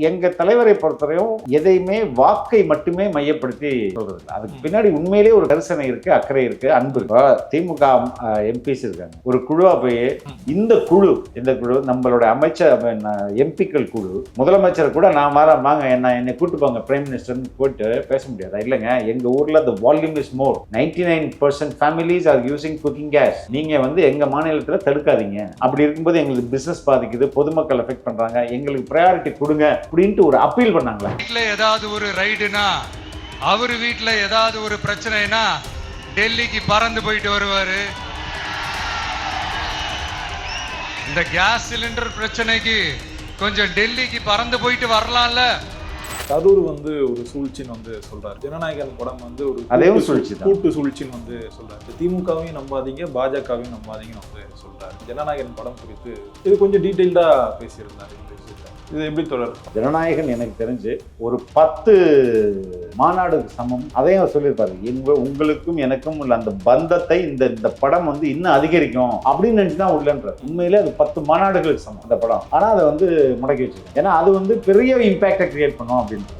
எங்க தலைவரை பொறுத்தவரையும் எதையுமே வாக்கை மட்டுமே மையப்படுத்தி சொல்றது. அதுக்கு பின்னாடி உண்மையிலேயே ஒரு கரிசனை இருக்கு, அக்கறை இருக்கு, அன்பு இருக்கு. திமுக எம்பிஸ் இருக்காங்க, ஒரு குழுவா போய் இந்த குழு நம்மளோட அமைச்சர் எம்பிக்கள் குழு முதலமைச்சர் கூட நான் வாங்க என்னை கூட்டு போங்க பிரைம் மினிஸ்டர் போயிட்டு பேச முடியாது. இல்லைங்க, எங்க ஊர்ல the volume is more, 99% families are using cooking gas. நீங்க எங்க மாநிலத்துல தடுக்காதீங்க. அப்படி இருக்கும்போது எங்களுக்கு பிசினஸ் பாதிக்குது, பொதுமக்கள் எஃபெக்ட் பண்றாங்க, எங்களுக்கு ப்ரையாரிட்டி கொடுங்க அப்படின்ட்டு ஒரு அப்பீல் பண்ணாங்களா? வீட்டுல ஏதாவது ஒரு ரைடுனா, அவரு வீட்டுல ஏதாவது ஒரு பிரச்சனைனா டெல்லிக்கு பறந்து போயிட்டு வருவாரு. இந்த கேஸ் சிலிண்டர் பிரச்சனைக்கு கொஞ்சம் டெல்லிக்கு பறந்து போயிட்டு வரலாம்ல. கரூர் ஒரு சூழ்ச்சின்னு சொல்றாரு. ஜனநாயகன் படம் ஒரு அதேவும் சூழ்ச்சி, கூட்டு சூழ்ச்சின்னு சொல்றாரு. திமுகவையும் நம்பாதீங்க, பாஜகவையும் நம்பாதீங்கன்னு சொல்றாரு. ஜனநாயகன் படம் குறித்து இது கொஞ்சம் டீட்டெயில்டா பேசியிருந்தாரு. இது எப்படி தொடர்? ஜனநாயகன் எனக்கு தெரிஞ்சு ஒரு 10 மாநாடுக்கு சமம். அதையும் சொல்லியிருப்பாரு, உங்களுக்கும் எனக்கும் உள்ள அந்த பந்தத்தை இந்த படம் இன்னும் அதிகரிக்கும் அப்படின்னு நினைச்சுதான் உள்ளன்ற. உண்மையிலே அது 10 மாநாடுகளுக்கு சமம் அந்த படம். ஆனா அதை முடக்கி வச்சிருக்கேன். ஏன்னா அது பெரிய இம்பாக்டை கிரியேட் பண்ணும் அப்படின்னு.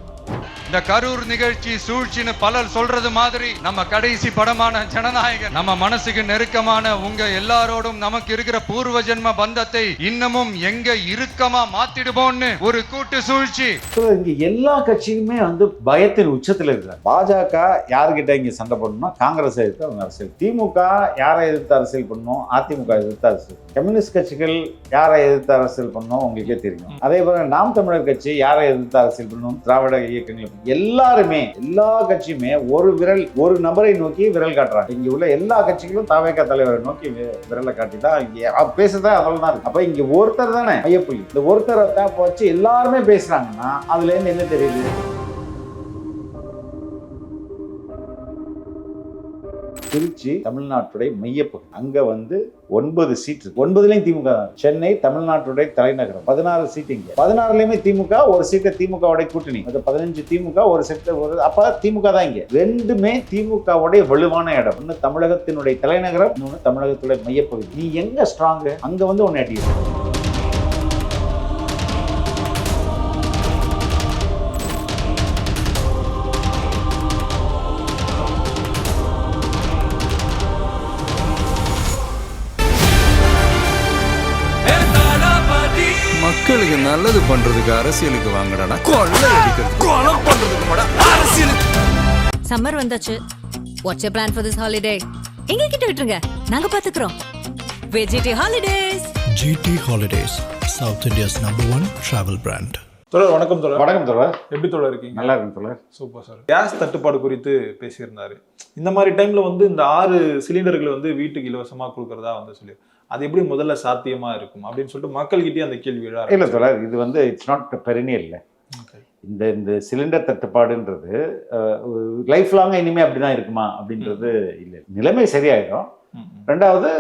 இந்த கரூர் நிகழ்ச்சி சூழ்ச்சின்னு பலர் சொல்றது மாதிரி நம்ம கடைசி படமான ஜனநாயகன் நம்ம மனசுக்கு நெருக்கமான உங்க எல்லாரோடும் நமக்கு இருக்கிற பூர்வ ஜென்ம பந்தத்தை இன்னமும் எங்க இறுக்கமா மாத்திடுவோம்னு ஒரு கூட்டு சூழ்ச்சி. இங்க எல்லா கட்சியுமே பயத்தின் உச்சத்துல இருக்கிறாங்க. பாஜக யாருக்கிட்ட இங்க சண்டை பண்ணணும்? காங்கிரஸ் எதிர்த்து அவங்க அரசியல். திமுக யாரை எதிர்த்து அரசியல் பண்ணணும்? அதிமுக எதிர்த்து அரசியல். கம்யூனிஸ்ட் கட்சிகள் யாரை எதிர்த்து அரசியல் பண்ணணும் உங்களுக்கே தெரியும். அதே போல நாம் தமிழர் கட்சி யாரை எதிர்த்து அரசியல் பண்ணணும்? திராவிட இயக்கங்கள். எல்லாருமே எல்லா கட்சியுமே ஒரு நபரை நோக்கி விரல் காட்டுறாங்க. இங்க உள்ள எல்லா கட்சிகளும் தாவேகா தலைவரை நோக்கி விரலை காட்டி தான் இங்க பேசுறதா அதனால தான் இருக்கு. அப்ப இங்க ஒருத்தர் தானே மையப்புள்ளி. இந்த ஒருத்தரை வச்சு எல்லாருமே பேசுறாங்கன்னா அதுல இருந்து என்ன தெரியுது? திருச்சி தமிழ்நாட்டுடைய மையப்பகுதி. அங்க 9 சீட் இருக்கு. 9லயும் திமுக தான். சென்னை தமிழ்நாட்டுடைய தலைநகரம். 16 சீட் இங்க. 16லயுமே திமுக, ஒரு சீட்டை திமுகவுடைய கூட்டணி. 15 திமுக, ஒரு சீட்டை அப்ப திமுக தான் இங்க. ரெண்டுமே திமுகவுடைய வலுவான இடம். ஒன்னு தமிழகத்தினுடைய தலைநகரம், இன்னொன்னு தமிழகத்துடைய மையப்பகுதி. நீ எங்க ஸ்ட்ராங்? அங்க ஒன்னு அடிக்கும். மக்களுக்கு நல்லது பண்றதுக்கு அரசியலுக்கு வாங்கடா, கொள்ளை அடிக்கிறது கொலை பண்றதுக்கு கூட அரசியலுக்கு. சம்மர் வந்தாச்சு. What's your plan for this holiday? எங்க கிட்ட விட்டுருங்க, நாங்க பாத்துக்கிறோம். GT holidays. GT holidays, south India's #1 travel brand. தொடர் வணக்கம். தொடர் வணக்கம். தொடர் எப்படி தொடர் இருக்கீங்க? நல்லா இருக்கு தொடர். Super sir. கேஸ் தட்டுப்பாடு குறித்து பேசியிருந்தாரு. இந்த மாதிரி டைம்ல இந்த 6 சிலிண்டர்கள் வீட்டுக்கு இலவசமா கொடுக்கறதா சொல்லி, அது எப்படி முதல்ல சாத்தியமா இருக்கும் அப்படின்னு சொல்லிட்டு மக்கள்கிட்டயே அந்த கேள்வி எழ. இல்ல தொடர், இது இட்ஸ் நாட் பெரினியல். இல்ல, இந்த சிலிண்டர் தட்டுப்பாடுன்றது லைஃப் லாங்கா இனிமே அப்படிதான் இருக்குமா அப்படின்றது இல்லை. நிலைமை சரியாயிடும். ரெண்டாவது,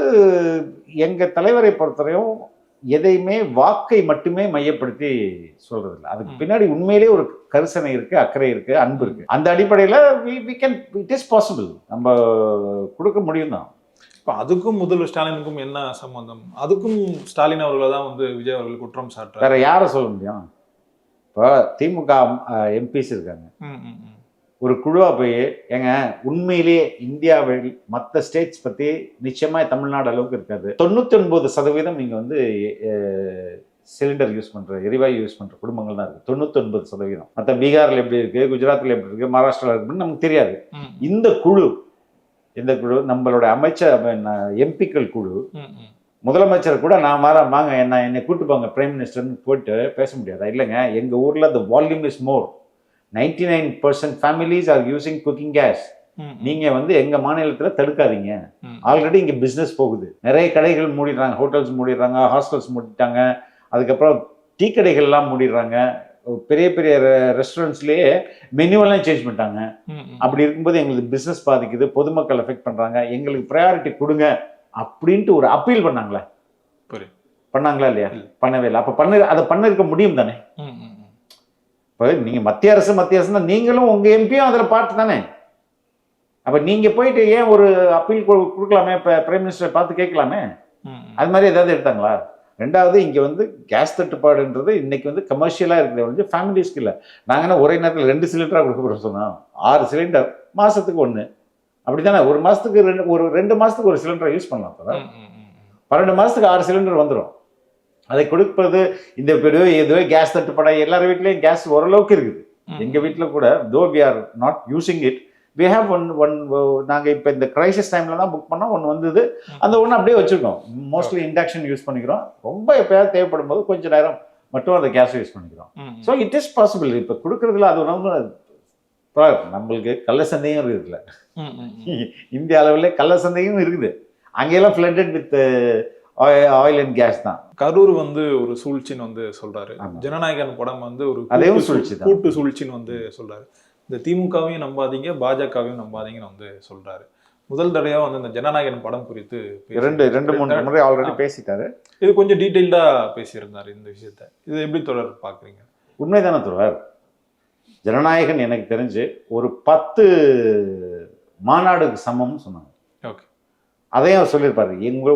எங்க தலைவரை பொறுத்தவரையும் எதையுமே வாக்கை மட்டுமே மையப்படுத்தி சொல்றது இல்லை. அதுக்கு பின்னாடி உண்மையிலேயே ஒரு கரிசனை இருக்கு, அக்கறை இருக்கு, அன்பு இருக்கு. அந்த அடிப்படையில் இட் இஸ் பாசிபிள், நம்ம கொடுக்க முடியும் தான். இப்போ அதுக்கும் முதல்வர் ஸ்டாலினுக்கும் என்ன சம்பந்தம்? அதுக்கும் ஸ்டாலின் அவர்களை தான் விஜய் அவர்கள் குற்றம் சாட்டுறாரு. வேற யாரை சொல்ல முடியும்? இப்போ திமுக எம்பிஸ் இருக்காங்க, ஒரு குழுவா போய் ஏங்க உண்மையிலேயே இந்தியாவில் மற்ற ஸ்டேட்ஸ் பத்தி நிச்சயமா தமிழ்நாடு அளவுக்கு இருக்காது. 99% நீங்க சிலிண்டர் யூஸ் பண்ற, எரிவாயு யூஸ் பண்ற குடும்பங்கள் தான் இருக்கு. 99%. மற்ற பீகார்ல எப்படி இருக்கு, குஜராத்ல எப்படி இருக்கு, மகாராஷ்டிரால இருக்குன்னு நமக்கு தெரியாது. இந்த குழு நம்மளோட அமைச்சர் எம்பிக்கள் குழு முதலமைச்சர் கூட நான் வாங்க என்னை கூட்டு போங்க பிரைம் மினிஸ்டர் போயிட்டு பேச முடியாது. இல்லைங்க, எங்க ஊர்ல the volume is more, 99% families are using cooking gas. நீங்க எங்க மாநிலத்துல தடுக்காதீங்க. ஆல்ரெடி இங்க பிசினஸ் போகுது. நிறைய கடைகள் மூடிடுறாங்க, ஹோட்டல்ஸ் மூடிடுறாங்க, ஹாஸ்டல்ஸ் மூடிட்டாங்க. அதுக்கப்புறம் டீ கடைகள் எல்லாம் மூடிடுறாங்க. பெரிய பெரிய ரெஸ்டாரண்ட்ஸ்லயே மெனுவெல்லாம் சேஞ்ச் பண்ணிட்டாங்க. அப்படி இருக்கும்போது எங்களுக்கு பிசினஸ் பாதிக்குது, பொதுமக்கள் எஃபெக்ட் பண்றாங்க, எங்களுக்கு ப்ரையாரிட்டி கொடுங்க அப்படின்ட்டு ஒரு அப்பீல் பண்ணாங்களா? பண்ணாங்களா இல்லையா? பண்ணவே இல்லை. அப்ப அதை பண்ணிருக்க முடியும் தானே? இப்போ நீங்க மத்திய அரசு நீங்களும் உங்க எம்பியும் அதுல பார்த்து தானே. அப்ப நீங்க போயிட்டு ஏன் ஒரு அப்பீல் கொடுக்கலாமே? பிரைம் மினிஸ்டர் பார்த்து கேட்கலாமே. அது மாதிரி ஏதாவது எடுத்தாங்களா? ரெண்டாவது இங்கே வந்து கேஸ் தட்டுப்பாடுன்றது இன்னைக்கு வந்து கமர்ஷியலாக இருக்குது ஒழிஞ்சு ஃபேமிலிஸ்க்கு இல்லை. நாங்கள் என்ன ஒரே நேரத்தில் 2 சிலிண்டராக கொடுக்க போகிறோம் சொன்னோம். 6 சிலிண்டர் மாதத்துக்கு 1 அப்படி தானே. ஒரு மாதத்துக்கு 2 மாதத்துக்கு ஒரு சிலிண்டரை யூஸ் பண்ணலாம். அப்போ 12 மாதத்துக்கு 6 சிலிண்டர் வந்துடும். அதை கொடுப்பது இந்த இதுவே கேஸ் தட்டுப்பாடு எல்லார் வீட்லேயும் கேஸ் ஓரளவுக்கு இருக்குது. எங்கள் வீட்டில் கூட though we are not using it, we have one நாங்கள் இப்போ இந்த கிரைசிஸ் டைமில் தான் புக் பண்ணோம். ஒன்று வந்தது, அந்த ஒன்று அப்படியே வச்சுருக்கோம். மோஸ்ட்லி இண்டக்ஷன் யூஸ் பண்ணிக்கிறோம். ரொம்ப எப்போயாவது தேவைப்படும் போது கொஞ்சம் நேரம் மட்டும் அந்த கேஸ் யூஸ் பண்ணிக்கிறோம். So it is possible. இப்போ கொடுக்குறதுல அது ஒன்று நம்மளுக்கு கள்ள சந்தையும் இருக்குதுல்ல. இந்திய அளவில் கள்ள சந்தையும் இருக்குது. அங்கெல்லாம் flooded with oil and gas தான். கரூர் வந்து ஒரு சூழ்ச்சின்னு வந்து சொல்றாரு. ஜனநாயகன் படம் வந்து ஒரு கூட்டு சூழ்ச்சின்னு வந்து சொல்றாரு. இந்த திமுகவையும் நம்பாதீங்க, பாஜகவையும் நம்பாதீங்கன்னு வந்து சொல்றாரு. முதல் தடவையா வந்து இந்த ஜனநாயகன் படம் குறித்து 2-3 முறை ஆல்ரெடி பேசிட்டாரு. இது கொஞ்சம் டீட்டெயில்டா பேசியிருந்தாரு இந்த விஷயத்த. இது எப்படி தொடர் பாக்குறீங்க? உண்மைதானே தொடர். ஜனநாயகன் எனக்கு தெரிஞ்சு ஒரு 10 மாநாடுக்கு சமம்னு சொன்னாங்க. ஓகே, அதையும் சொல்லியிருப்பாரு.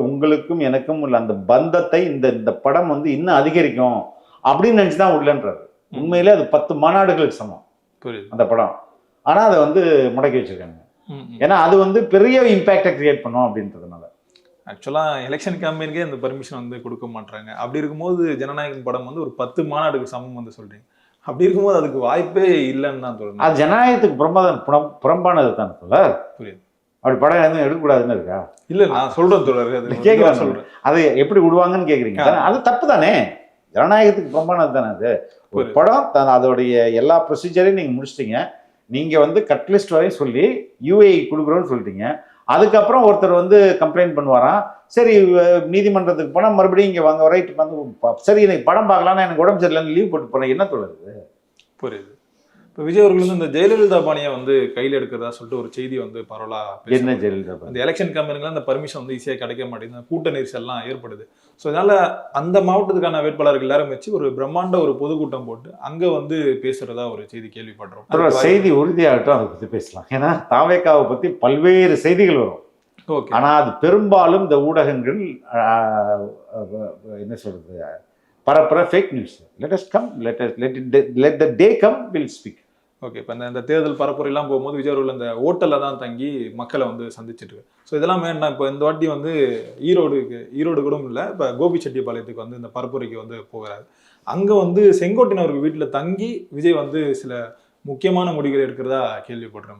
உங்களுக்கும் எனக்கும் உள்ள அந்த பந்தத்தை இந்த படம் வந்து இன்னும் அதிகரிக்கும் அப்படின்னு நினைச்சுதான் உள்ளன்றாரு. உண்மையிலே அது 10 மாநாடுகளுக்கு சமம் அந்த படம். ஆனா அதை வந்து முடக்கி வச்சிருக்காங்க. ஏன்னா அது வந்து பெரிய இம்பாக்டை கிரியேட் பண்ணும் அப்படின்றதுனால. ஆக்சுவலா எலெக்ஷன் கேம்பெயினுக்கே இந்த பர்மிஷன் வந்து கொடுக்க மாட்டாங்க. அப்படி இருக்கும்போது ஜனநாயகன் படம் வந்து ஒரு 10 மாநாடுக்கு சமம் வந்து சொல்றீங்க. அப்படி இருக்கும்போது அதுக்கு வாய்ப்பே இல்லைன்னு தான் தோணுது. அது ஜனநாயகத்துக்கு புறம்பானது தான் சொல்ல. புரியுது. அப்படி படம் எதுவும் எடுக்கக்கூடாதுன்னு இருக்கா? இல்ல, நான் சொல்றேன் தொடர் கேட்கிறேன். சொல்றேன் அது எப்படி விடுவாங்கன்னு கேக்குறீங்க. அது தப்பு தானே. ஜனநாயகத்துக்கு புறம்பானது தானே அது. ஒரு படம் அதோடைய எல்லா ப்ரொசீஜரையும் நீங்க முடிச்சிட்டீங்க. நீங்க வந்து கட்லிஸ்ட் வரையும் சொல்லி யூஏ கொடுக்குறோன்னு சொல்லிட்டீங்க. அதுக்கப்புறம் ஒருத்தர் வந்து கம்ப்ளைண்ட் பண்ணுவாராம். சரி, நீதிமன்றத்துக்கு போனால் மறுபடியும் இங்கே வாங்க ரைட் வந்து சரி எனக்கு படம் பார்க்கலாம்னா எனக்கு உடம்பு சரியில்லைன்னு லீவ் போட்டு போனேன். என்ன சொல்லுது? புரியுது. இப்போ விஜய் அவர்கள் வந்து இந்த ஜெயலலிதா பாணியை வந்து கையில் எடுக்கிறதா சொல்லிட்டு ஒரு செய்தி வந்து பரவலா. என்ன ஜெயலலிதா? அந்த எலெக்ஷன் கம்பெனிலாம் அந்த பர்மிஷன் வந்து ஈஸியாக கிடைக்க மாட்டேங்குது, கூட்ட நெரிசல்லாம் ஏற்படுது. ஸோ அதனால அந்த மாவட்டத்துக்கான வேட்பாளர்கள் எல்லாரும் வச்சு ஒரு பிரம்மாண்ட ஒரு பொதுக்கூட்டம் போட்டு அங்கே வந்து பேசுறதா ஒரு செய்தி கேள்விப்படுறோம். செய்தி உறுதியாகட்டும், அதை பற்றி பேசலாம். ஏன்னா தாவேக்காவை பற்றி பல்வேறு செய்திகள் வரும். ஓகே, ஆனால் அது பெரும்பாலும் இந்த ஊடகங்கள் என்ன சொல்றது பரப்புற fake news. let the day come, we'll speak. Okay, இப்போ இந்த தேர்தல் பரப்புரையெல்லாம் போகும்போது விஜய் அவர்கள் அந்த ஹோட்டலில் தான் தங்கி மக்களை வந்து சந்திச்சுட்டு இருக்கு. ஸோ இதெல்லாம் என்ன, இப்போ இந்த வாட்டி வந்து ஈரோடு கூட இல்லை, இப்போ கோபிச்செட்டிப்பாளையத்துக்கு வந்து இந்த பரப்புரைக்கு வந்து போகிறாரு. அங்கே வந்து செங்கோட்டையன் அவருக்கு வீட்டில் தங்கி விஜய் வந்து சில முக்கியமான முடிவுகள் எடுக்கிறதா கேள்விப்படுறோம்.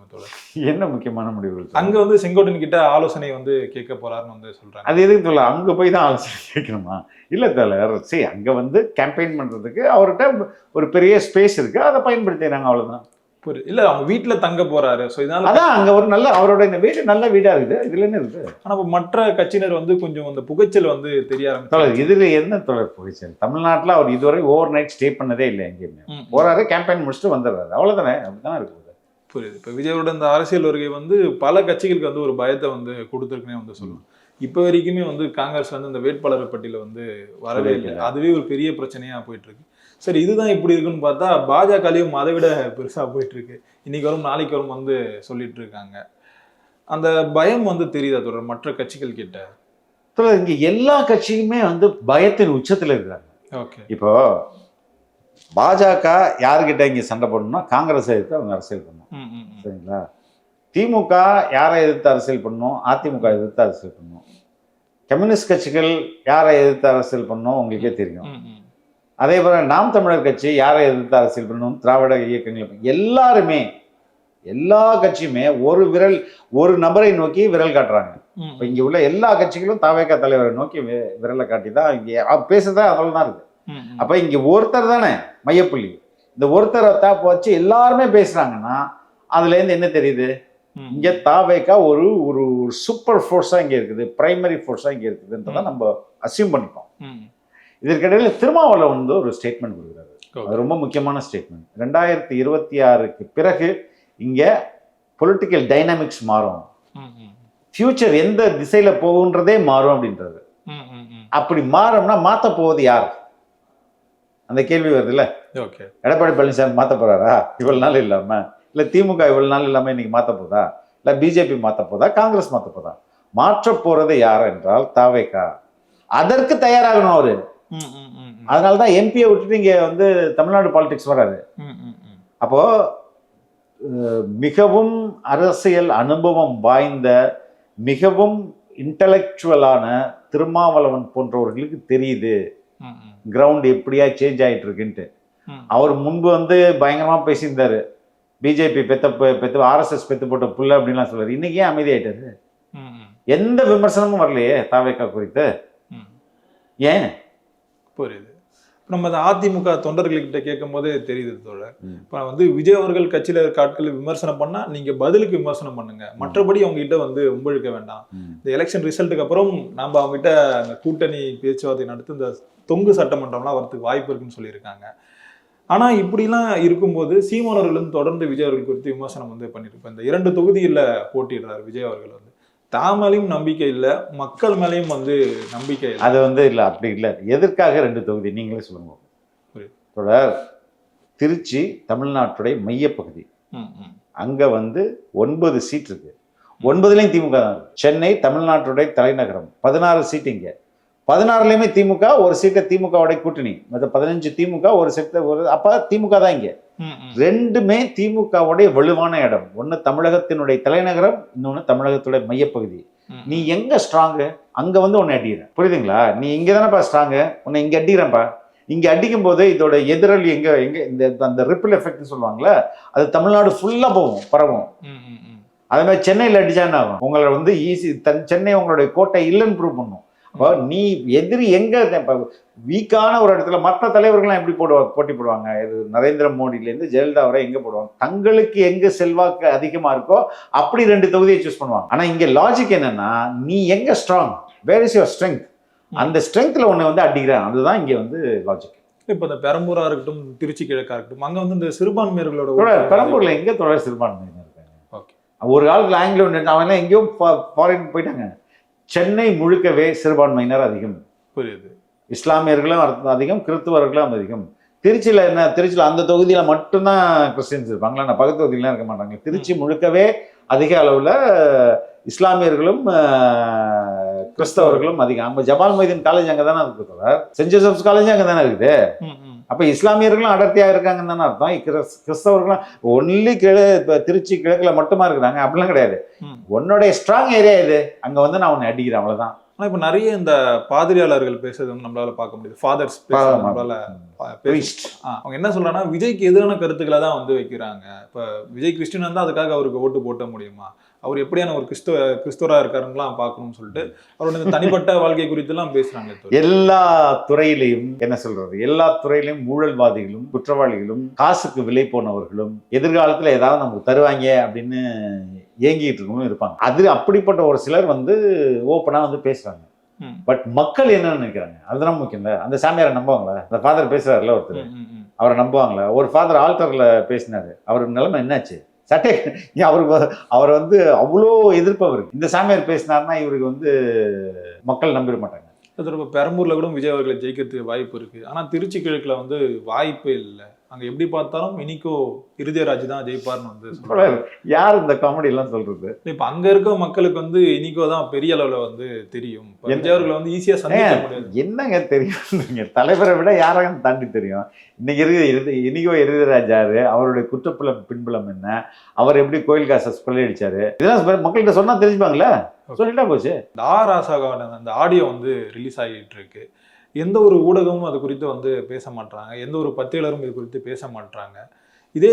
என்ன முக்கியமான முடிவுகள்? அங்கே வந்து செங்கோட்டையன் கிட்ட ஆலோசனை வந்து கேட்க போறாருன்னு வந்து சொல்றாங்க. அது எதுக்கு சொல்ல? அங்கே போய் தான் ஆலோசனை கேட்கணுமா? இல்லை தலைவர், சரி அங்கே வந்து கேம்பெயின் பண்ணுறதுக்கு அவர்கிட்ட ஒரு பெரிய ஸ்பேஸ் இருக்குது, அதை பயன்படுத்திடுறாங்க, அவ்வளோதான். புரியுது. இல்லை, அவங்க வீட்டில் தங்க போறாரு. ஸோ இதனால அதான் அங்கே ஒரு நல்ல அவரோட வீடு நல்ல வீடாக இருக்குது. இதுல என்ன இருக்குது? ஆனால் இப்போ மற்ற கட்சியினர் வந்து கொஞ்சம் அந்த புகைச்சல் வந்து தெரிய ஆரம்பிச்சு. இதில் என்ன தொடர் புகைச்சல்? தமிழ்நாட்டில் அவர் இதுவரை ஓவர் நைட் ஸ்டே பண்ணதே இல்லை. எங்கேயுமே போறாரு, கேம்பெயின் முடிச்சுட்டு வந்துடுறாரு, அவ்வளோதானே. அப்படிதான் இருக்குது. புரியுது. இப்போ விஜயோட இந்த அரசியல் வருகை வந்து பல கட்சிகளுக்கு வந்து ஒரு பயத்தை வந்து கொடுத்துருக்குன்னே வந்து சொல்லணும். இப்போ வரைக்குமே வந்து காங்கிரஸ் வந்து இந்த வேட்பாளர் பட்டியல வந்து வரவே இல்லை. அதுவே ஒரு பெரிய பிரச்சனையா போயிட்டு இருக்கு. சரி, இதுதான் இப்படி இருக்குன்னு பார்த்தா பாஜகலையும் அதை விட பெருசா போயிட்டு இருக்கு. இன்னைக்கு வரும் நாளைக்கு வரும் வந்து சொல்லிட்டு இருக்காங்க. அந்த பயம் வந்து தெரியுதா தொடர் மற்ற கட்சிகள் கிட்ட? இங்க எல்லா கட்சியுமே வந்து பயத்தின் உச்சத்துல இருக்காங்க. ஓகே, இப்போ பாஜக யாருக்கிட்ட இங்க சண்டை போடணும்னா காங்கிரஸ் எதிர்த்து அவங்க அரசியல் பண்ணணும். சரிங்களா? திமுக யாரை எதிர்த்து அரசியல் பண்ணணும்? அதிமுக எதிர்த்து அரசியல் பண்ணணும். கம்யூனிஸ்ட் கட்சிகள் யாரை எதிர்த்து அரசியல் பண்ணணும் உங்களுக்கே தெரியும். அதே போல நாம் தமிழர் கட்சி யாரை எதிர்த்து அரசியல் பண்ணணும்? திராவிட இயக்கங்கள் எல்லாருமே எல்லா கட்சியுமே ஒரு நபரை நோக்கி விரல் காட்டுறாங்க. இப்போ இங்க உள்ள எல்லா கட்சிகளும் தாவேகா தலைவரை நோக்கி விரலை காட்டி தான் இங்க பேசுறதா அதில் தான் இருக்கு. அப்ப இங்க ஒருத்தர் தானே மையப்புள்ளி. இந்த ஒருத்தரை தாப்ப வச்சு எல்லாருமே பேசுறாங்கன்னா அதுல இருந்து என்ன தெரியுது? இங்க தாவேகா ஒரு ஒரு சூப்பர் ஃபோர்ஸா இங்க இருக்குது, பிரைமரி ஃபோர்ஸா இங்க இருக்குதுன்றதான் நம்ம அசியூம் பண்ணிப்போம். இதற்கிடையில திருமாவளவன் வந்து ஒரு ஸ்டேட்மெண்ட் கொடுக்குறாரு. அது ரொம்ப முக்கியமான ஸ்டேட்மெண்ட். 2026க்கு பிறகு இங்க பொலிட்டிக்கல் டைனாமிக்ஸ் மாறும், ஃபியூச்சர் எந்த திசையில போகுன்றதே மாறும் அப்படின்றது. அப்படி மாறும்னா மாத்த போவது யார்? அந்த கேள்வி வருது இல்ல. எடப்பாடி பழனிசாமி மாத்த போறாரா இவ்வளவு நாள் இல்லாம? இல்ல திமுக இவ்வளவு நாள் இல்லாம இன்னைக்கு மாத்த போதா? இல்ல பிஜேபி மாத்த போதா? காங்கிரஸ் மாத்த போதா? மாற்ற போறது யார் என்றால் தாவேகா. அதற்கு தயாராகணும் அவரு. அதனாலதான் எம்பியை விட்டுட்டு இங்க வந்து தமிழ்நாடு பாலிடிக்ஸ் வராரு. அப்போ மிகவும் அரசியல் அனுபவம் வாய்ந்த மிகவும் இன்டலெக்சுவலான திருமாவளவன் போன்றவர்களுக்கு தெரியுது கிரவுண்ட் எப்படியா சேஞ்ச் ஆயிட்டு இருக்குன்ட்டு. அவர் முன்பு வந்து பயங்கரமா பேசியிருந்தாரு, பிஜேபி பெத்த ஆர்எஸ்எஸ் பெத்து போட்ட புள்ள அப்படின்லாம் சொல்றாரு. இன்னைக்கு ஏன் அமைதியாயிட்டாரு? எந்த விமர்சனமும் வரலையே தாவேகா குறித்து. ஏன்? புரியுது. நம்ம அந்த அதிமுக தொண்டர்கள்கிட்ட கேட்கும் போதே தெரியுது தோழர். இப்போ வந்து விஜய் அவர்கள் கட்சியில இருக்க ஆட்கள் விமர்சனம் பண்ணா நீங்க பதிலுக்கு விமர்சனம் பண்ணுங்க, மற்றபடி அவங்க கிட்ட வந்து உம்பழுக்க வேண்டாம். இந்த எலெக்ஷன் ரிசல்ட்டுக்கு அப்புறம் நம்ம அவங்க கிட்ட அந்த கூட்டணி பேச்சுவார்த்தை நடத்தி இந்த தொங்கு சட்டமன்றம்லாம் வரதுக்கு வாய்ப்பு இருக்குன்னு சொல்லியிருக்காங்க. ஆனா இப்படிலாம் இருக்கும்போது சீமானவர்கள் வந்து தொடர்ந்து விஜய் அவர்கள் குறித்து விமர்சனம் வந்து பண்ணிருப்பேன். இந்த 2 தொகுதியில் போட்டிடுறாரு விஜய் அவர்கள் வந்து. தாமலையும் நம்பிக்கை இல்லை, மக்கள் மேலேயும் வந்து நம்பிக்கை இல்லை. அது வந்து இல்லை, அப்படி இல்லை. எதற்காக 2 தொகுதி நீங்களே சொல்லுங்க. தொடர் திருச்சி தமிழ்நாட்டுடைய மையப்பகுதி, அங்க வந்து 9 சீட் இருக்கு. 9லையும் திமுக தான் இருக்கு. சென்னை தமிழ்நாட்டுடைய தலைநகரம், 16 சீட் இங்க. 16லையுமே திமுக, ஒரு சீட்டை திமுகவுடைய கூட்டணி, மற்ற 15 திமுக, ஒரு சீட்டை ஒரு. அப்ப திமுக தான் இங்க. 2மே திமுகவுடைய வலுவான இடம். ஒன்னு தமிழகத்தினுடைய தலைநகரம், இன்னொன்னு தமிழகத்துடைய மையப்பகுதி. நீ எங்க ஸ்ட்ராங்கு அங்க வந்து உன்னை அடிக்கிறேன், புரியுதுங்களா? நீ இங்க தானேப்பா ஸ்ட்ராங்கு, உன்னை இங்க அடிக்கிறேன்ப்பா. இங்க அடிக்கும் போது இதோட எதிரொலி எங்க இந்த அந்த ரிப்பிள் எஃபெக்ட் சொல்லுவாங்களே, அது தமிழ்நாடு ஃபுல்லா போகும், பரவும். அதே மாதிரி சென்னையில் அடிச்சா என்ன ஆகும்? உங்களை வந்து ஈஸி சென்னை உங்களுடைய கோட்டை இல்லைன்னு ப்ரூவ் பண்ணும். அப்போ நீ எதிரி எங்க வீக்கான ஒரு இடத்துல மற்ற தலைவர்கள்லாம் எப்படி போட்டி போடுவாங்க? நரேந்திர மோடியிலேருந்து ஜெயலலிதா வரை எங்க போடுவாங்க? தங்களுக்கு எங்க செல்வாக்கு அதிகமா இருக்கோ அப்படி 2 தொகுதியை சூஸ் பண்ணுவாங்க. ஆனா இங்க லாஜிக் என்னன்னா, நீ எங்க strong, where is your strength, அந்த ஸ்ட்ரென்த்ல ஒண்ணு வந்து அடிக்கிறேன். அதுதான் இங்க வந்து லாஜிக். இப்போ இந்த பெரம்பூரா இருக்கட்டும், திருச்சி கிழக்கா இருக்கட்டும், அங்க வந்து இந்த சிறுபான்மையர்களோட பெரம்பூர்ல எங்க தொடர் சிறுபான்மையினர் இருக்காங்க? ஓகே, ஒரு காலத்துல ஆங்கிலோ அவங்க எங்கேயோ ஃபாரின் போயிட்டாங்க. சென்னை முழுக்கவே சிறுபான்மையினர் அதிகம். புரியுது. இஸ்லாமியர்களும் அதிகம், கிறிஸ்துவர்களும் அதிகம். திருச்சியில் என்ன, திருச்சியில் அந்த தொகுதியில் மட்டும்தான் கிறிஸ்டின்ஸ் இருப்பாங்களா? நான் பக்கத்து தொகுதியிலாம் இருக்க மாட்டாங்க. திருச்சி முழுக்கவே அதிக அளவில் இஸ்லாமியர்களும் கிறிஸ்தவர்களும் அதிகம். நம்ம ஜமால் மொய்தீன் காலேஜ் அங்கே தானே இருக்கு, சென்ட் ஜோசப்ஸ் காலேஜ் அங்கே தானே இருக்குது. அப்போ இஸ்லாமியர்களும் அடர்த்தியாக இருக்காங்கன்னு தானே அர்த்தம். கிறிஸ்தவர்களும் ஒன்லி திருச்சி கிழக்கில் மட்டுமா இருக்கிறாங்க அப்படிலாம் கிடையாது. உன்னுடைய ஸ்ட்ராங் ஏரியா இது, அங்கே வந்து நான் உன்னை அடிக்கிறேன், அவ்வளோதான். ஆனால் இப்போ நிறைய இந்த பாதிரியாளர்கள் பேசுறது வந்து நம்மளால பார்க்க முடியுது. ஃபாதர்ஸ் நம்மளால அவங்க என்ன சொல்றாங்கன்னா, விஜய்க்கு எதிரான கருத்துக்களை தான் வந்து வைக்கிறாங்க. இப்போ விஜய் கிறிஸ்டின் வந்தால் அதுக்காக அவருக்கு ஓட்டு போட்ட முடியுமா? அவர் எப்படியான ஒரு கிறிஸ்துவரா இருக்காருலாம் பார்க்கணும்னு சொல்லிட்டு அவரோட தனிப்பட்ட வாழ்க்கை குறித்து எல்லாம் பேசுறாங்க. எல்லா துறையிலையும் என்ன சொல்றது, எல்லா துறையிலையும் ஊழல்வாதிகளும் குற்றவாளிகளும் காசுக்கு விலை போனவர்களும் எதிர்காலத்துல ஏதாவது நமக்கு தருவாங்க அப்படின்னு ஏங்கிட்டு இருக்கணும் இருப்பாங்க. அது அப்படிப்பட்ட ஒரு சிலர் வந்து ஓப்பனா வந்து பேசுறாங்க. பட் மக்கள் என்ன நினைக்கிறாங்க அதுதான் முக்கியம். அந்த சாமியாரை நம்புவாங்களா? அந்த ஃபாதர் பேசுறாருல ஒருத்தர், அவரை நம்புவாங்களா? ஒரு ஃபாதர் ஆல்டர்ல பேசினாரு, அவர் நிலைமை என்னாச்சு? சட்டை அவர் வந்து அவ்வளோ எதிர்ப்பு அவருக்கு. இந்த சாமியார் பேசினார்னா இவருக்கு வந்து மக்கள் நம்பிட மாட்டாங்க. பெரம்பூர்ல கூட விஜய் அவர்களை ஜெயிக்கிறதுக்கு வாய்ப்பு இருக்கு. ஆனா திருச்சி கிழக்குல வந்து வாய்ப்பே இல்லை. அங்க எப்படி பார்த்தாலும் இனிக்கோ இருதயராஜ் தான் ஜெயிப்பார்னு வந்து யார் இந்த காமெடி எல்லாம் சொல்றது? இப்ப அங்க இருக்க மக்களுக்கு வந்து இனிக்கோ தான் பெரிய அளவுல வந்து தெரியும். விஜய் அவர்களை வந்து ஈஸியா சந்திக்க முடியாது. என்னங்க தெரியும், தலைவரை விட யாரையும் தாண்டி தெரியும். இன்னைக்கு இருக்கு இனிகோ இருதயராஜ் யாரு, அவருடைய குற்றப்புலம் பின்புலம் என்ன, அவர் எப்படி கோயில் காசை கொள்ளையடிச்சாரு, இதெல்லாம் மக்கள்கிட்ட சொன்னா தெரிஞ்சுப்பாங்களே. சொல்லிட்டா போச்சு. இந்த ராசாவான அந்த ஆடியோ வந்து ரிலீஸ் ஆகிட்டு இருக்கு. எந்த ஒரு ஊடகமும் அது குறித்து வந்து பேச மாட்டாங்க, எந்த ஒரு பத்திரிகையாளரும் இது குறித்து பேச மாட்டாங்க. இதே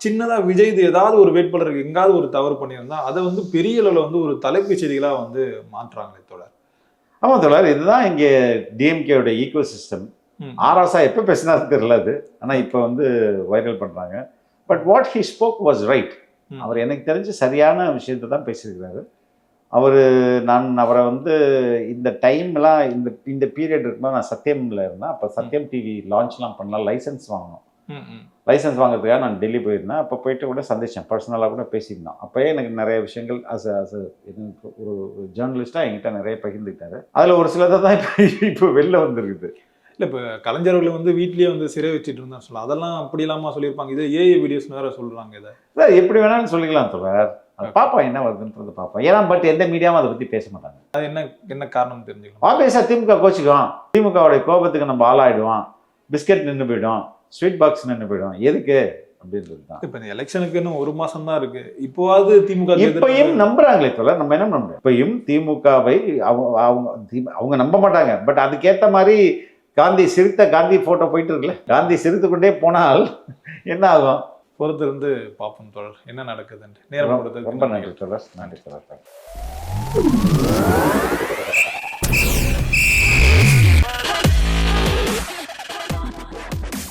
சின்னதா விஜய் இது ஏதாவது ஒரு வேட்பாளருக்கு எங்காவது ஒரு தவறு பண்ணியிருந்தா அதை வந்து பெரிய அளவில் வந்து ஒரு தலைப்பு செய்திகளா வந்து மாற்றுறாங்களே தோழர். ஆமா தோழர், இதுதான் இங்கே டிஎம்கேயோட ஈகோ சிஸ்டம். ஆராசா எப்போ பேசினாரு தெரியல அது, ஆனால் இப்போ வந்து வைரல் பண்ணுறாங்க. But what he spoke was right. அவர் எனக்கு தெரிஞ்சு சரியான விஷயத்தை தான் பேசியிருக்கிறாரு. நான் அவரை வந்து இந்த டைம்லாம் இந்த பீரியட் இருக்கும்போது நான் சத்யமில் இருந்தேன். அப்போ சத்யம் டிவி லான்ச்லாம் பண்ணலாம், லைசன்ஸ் வாங்கணும். லைசன்ஸ் வாங்குறதுக்காக நான் டெல்லி போயிருந்தேன். அப்போ போயிட்டு கூட சந்திச்சேன், பர்சனலாக கூட பேசியிருந்தோம். அப்போயே எனக்கு நிறைய விஷயங்கள் ஒரு ஜேர்னலிஸ்டாக என்கிட்ட நிறைய பகிர்ந்துக்கிட்டாரு. அதில் ஒரு சிலதை தான் இப்போ வெளில வந்துருக்குது. இல்லை இப்போ கலைஞர்களை வந்து வீட்லேயே வந்து சிறை வச்சுட்டு இருந்தா சொல்லலாம், அதெல்லாம் அப்படி இல்லாமல் சொல்லியிருப்பாங்க. இது ஏஐ வீடியோஸ் வேற சொல்கிறாங்க. இதை எப்படி வேணாலும் சொல்லிக்கலாம் தோழர். அது பார்ப்போம் என்ன வருதுன்றது பார்ப்போம். ஏன்னா பட் எந்த மீடியாவும் அதை பற்றி பேச மாட்டாங்க. அது என்ன காரணம் தெரிஞ்சுக்கலாம். ஆப்வியஸாக திமுக கோச்சிக்கும், திமுகவுடைய கோபத்துக்கு நம்ம ஆளாயிடுவோம், பிஸ்கெட் நின்று போயிடும், ஸ்வீட் பாக்ஸ் நின்று போயிடும், எதுக்கு அப்படின்றது தான். இப்போ இந்த எலெக்ஷனுக்கு இன்னும் 1 மாசம் தான் இருக்கு. இப்போவாது திமுக இப்பயும் நம்புறாங்களே தோல, நம்ம என்ன நம்ப, இப்பயும் திமுகவை அவங்க நம்ப மாட்டாங்க. பட் அதுக்கேற்ற மாதிரி காந்தி சிரித்த காந்தி போட்டோ போயிட்டு இருக்குல்ல, காந்தி சிரித்து கொண்டே போனால் என்ன ஆகும் பொறுத்திருந்து பார்ப்போம் தொடர் என்ன நடக்குதுன்னு. நேரம் கொடுத்ததுக்கு ரொம்ப நன்றி தொடர். நன்றி தொடர்.